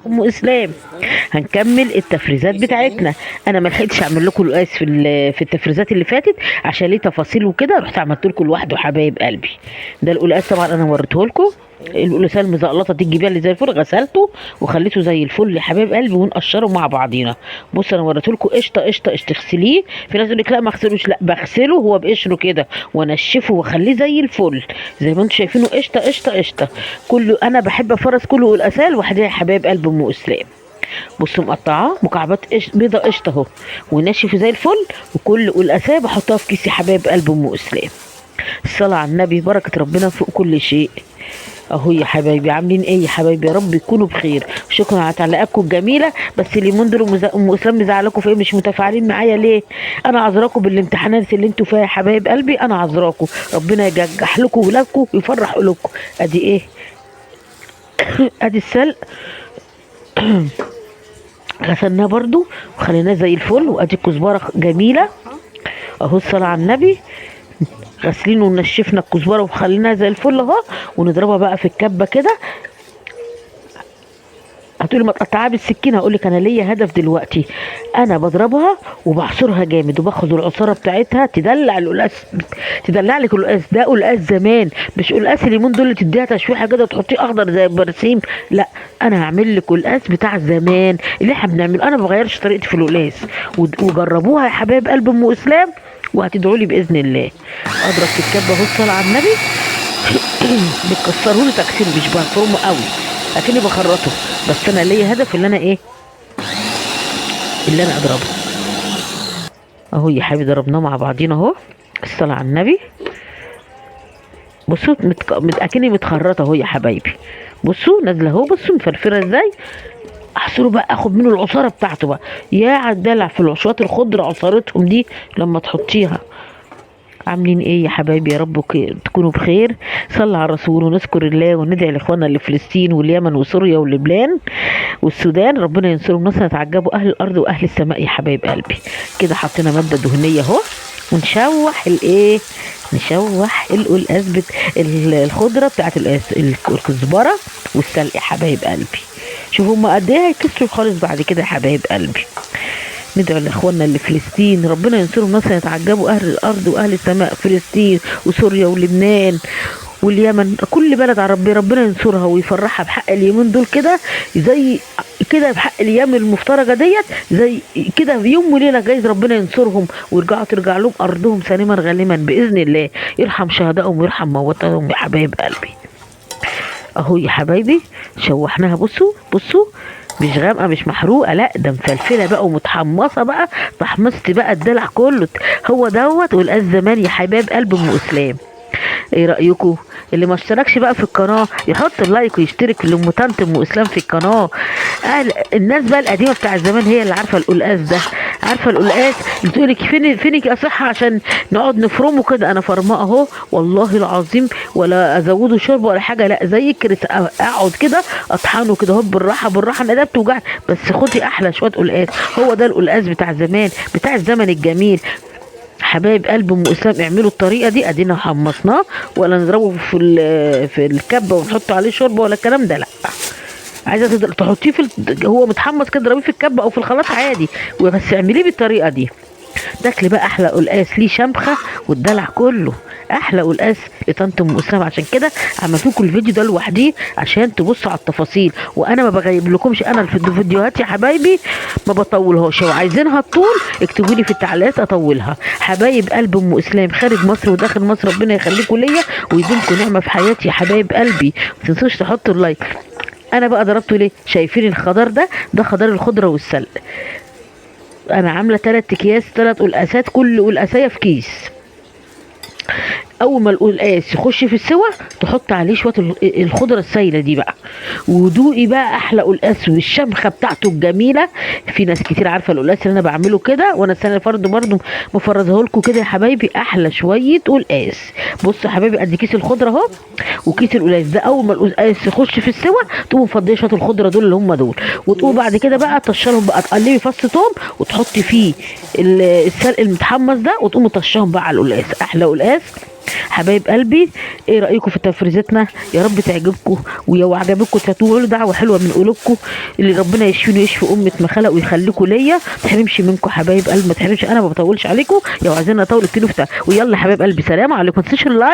ام اسلام. هنكمل التفريزات بتاعتنا. انا ما لحقتش اعمل لكم القاس في التفريزات اللي فاتت عشان ليه تفاصيل وكده، رحت عملت لكم لوحده حبايب قلبي. ده القلقاس طبعا انا وريته لكم. القلقاس المزقلطه دي تجيبيها اللي زي الفل، غسلته وخليته زي الفل يا حبايب قلبي ونقشره مع بعضينا. بص انا وريته لكم قشطه قشطه قشطه، تغسليه. في ناس يقول لك لا ما اغسلوش، لا بغسله هو بقشره كده وانشفه واخليه زي الفل زي ما انتم شايفينه قشطه قشطه قشطه. كله انا بحب افرز كله قلقاسات لوحدها يا حبايب قلب ام اسلام. بصوا مقطعاه مكعبات بيضه قشطه اهو وناشف زي الفل. وكل قلقاسه بحطها في كيس يا حبايب قلب ام اسلام. الصلاه على النبي، بركه ربنا فوق كل شيء. اهو يا حبايبي عاملين ايه يا حبايبي؟ يا رب يكونوا بخير. شكرا على تعليقاتكم الجميله. بس اليومين دول ام اسلام مزعلاكم في ايه؟ مش متفاعلين معايا ليه؟ انا عذراكم بالامتحانات اللي انتوا فيها يا حبايب قلبي، انا عذراكم. ربنا ينجح لكم ولادكم ويفرح قلوبكم. ادي ايه؟ ادي السلق غسلناه برضو وخليناه زي الفل. وادي الكزبره جميله اهو، الصلاه على النبي. غسلين ونشفنا الكزبره وخليناها زي الفل اهو. ونضربها بقى في الكبه كده. هتقولي ما تقطعها بالسكينه، هقول لك انا ليا هدف دلوقتي. انا بضربها وبعصرها جامد وباخد العصاره بتاعتها تدلع القلقاس، تدلع لك القلقاس. ده قلقاس زمان، مش قلقاس اليومين دول اللي تديها تشويحه كده وتحطيه اخضر زي البرسيم. لا، انا هعمل لك قلقاس بتاع زمان اللي احنا بنعمله. انا ما بغيرش طريقتي في القلقاس. وجربوها يا حبايب قلب ام اسلام وهتدعوا لي باذن الله. اضرب في الكبه اهو، الصلاه على النبي. بتكسروا لي تكسير، مش بفرمه قوي لكني بخرطه. بس انا ليا هدف اللي انا ايه، اللي انا اضربه اهو يا حبيبي. ضربناه مع بعضينا اهو، الصلاه على النبي. بصوا اكني متخرطه اهو يا حبايبي. بصوا نازله اهو، بصوا مفرفره ازاي. احصره بقى، اخد منه العصاره بتاعته بقى. يا عالدلع في العشوات الخضره عصارتهم دي لما تحطيها. عاملين ايه يا حبايبي؟ يا رب تكونوا بخير. صلى على الرسول ونذكر الله وندعي لاخواننا اللي في فلسطين واليمن وسوريا ولبنان والسودان، ربنا ينصرهم نصر يتعجبوا اهل الارض واهل السماء يا حبايب قلبي. كده حطينا ماده دهنيه اهو، ونشوح الايه، نشوح القلقاس الخضره بتاعت الكزبره والسلق يا حبايب قلبي. شوفوا هما قد ايه هيكسروا خالص بعد كده يا حبايب قلبي. ندعو لاخواننا اللي في فلسطين، ربنا ينصرهم نصر يتعجبوا اهل الارض واهل السماء. فلسطين وسوريا ولبنان واليمن، كل بلد عربي ربنا ينصرها ويفرحها بحق اليومين دول كده، زي كده بحق الايام المفترجه ديت. زي كده في يوم وليله جايز ربنا ينصرهم ويرجعوا ترجع لهم ارضهم سالما غانما باذن الله. يرحم شهدائهم ويرحم موتاهم يا حبايب قلبي. اهو يا حبايبي شوحناها. بصوا بصوا، مش غامقه مش محروقه، لا ده مفلفله بقى ومتحمصه بقى. تحمصت بقى الدلع كله. هو دوت والقاس زمان يا حبايب قلب ام اسلام. ايه رايكم؟ اللي ما اشتركش بقى في القناه يحط اللايك ويشترك لام طنط ام اسلام في القناه. الناس بقى القديمه بتاع زمان هي اللي عارفه القلقاس ده. عارفه القلقاس، بتقول لك فينك يا صحه عشان نقعد نفرمه كده. انا فرماه اهو والله العظيم، ولا ازوده شرب ولا حاجه، لا زي كده اقعد كده اطحنه كده اهو بالراحه بالراحه. انا ده بتوجعني بس خدي احلى شويه قلقاس. هو ده القلقاس بتاع زمان، بتاع الزمن الجميل. حبايب قلب ام اسلام اعملوا الطريقه دي. ادينا حمصناه، ولا نضربه في الكبه ونحط عليه شوربه ولا الكلام ده، لا. عايزه تحطيه هو متحمص كده، ضربيه في الكبه او في الخلاط عادي، بس اعمليه بالطريقه دي. تاكلي بقى احلى قلقاس ليه شمخه والدلع كله. احلى قلقاس لطنط ام اسلام. عشان كده عملت لكم الفيديو ده لوحديه عشان تبصوا على التفاصيل. وانا ما بغيب لكمش انا في الفيديوهات يا حبايبي، ما بطولهاش. لو عايزينها طول اكتبوا لي في التعليقات اطولها. حبايب قلب ام اسلام خارج مصر وداخل مصر، ربنا يخليكم ليا ويديمكم نعمه في حياتي يا حبايب قلبي. ما تنسوش تحطوا اللايك. انا بقى ضربته ليه؟ شايفين الخضار ده خضار الخضره والسلق. انا عامله 3 اكياس، 3 قلقاسات، كل قلقاسيه في كيس. اول ما القلقاس يخش في السوا تحط عليه شويه الخضره السايله دي بقى، ودوقي بقى احلى قلقاس والشمخه بتاعته الجميله. في ناس كتير عارفه القلقاس اللي انا بعمله كده، وانا السنه اللي فاتت برضه مفرزه لكم كده يا حبايبي. احلى شويه قلقاس. بصوا يا حبايبي، قد كيس الخضره اهو وكيس القلقاس ده. اول ما القلقاس يخش في السوا تقوموا مفضيه شويه الخضره دول اللي هم دول، وتقوموا بعد كده بقى تطشرهم بقى، تقلبي فص ثوم وتحطي فيه السلق المتحمص ده، وتقوموا طشهم بقى على القلقاس. احلى قلقاس حبايب قلبي، ايه رايكم في تفريزاتنا؟ يا رب تعجبكم، ولو عجبتكم تقولوا دعوه حلوه من قلوبكم، اللي ربنا يشفيني ويشفي امه ما خلق ويخليكم ليا، ما تحرمش منكم حبايب قلبي، ما تحرمش. انا ما بطولش عليكم، لو عايزين اطول اكتبوا ويلا حبايب قلبي، سلام عليكم، ما تنسوش اللايك.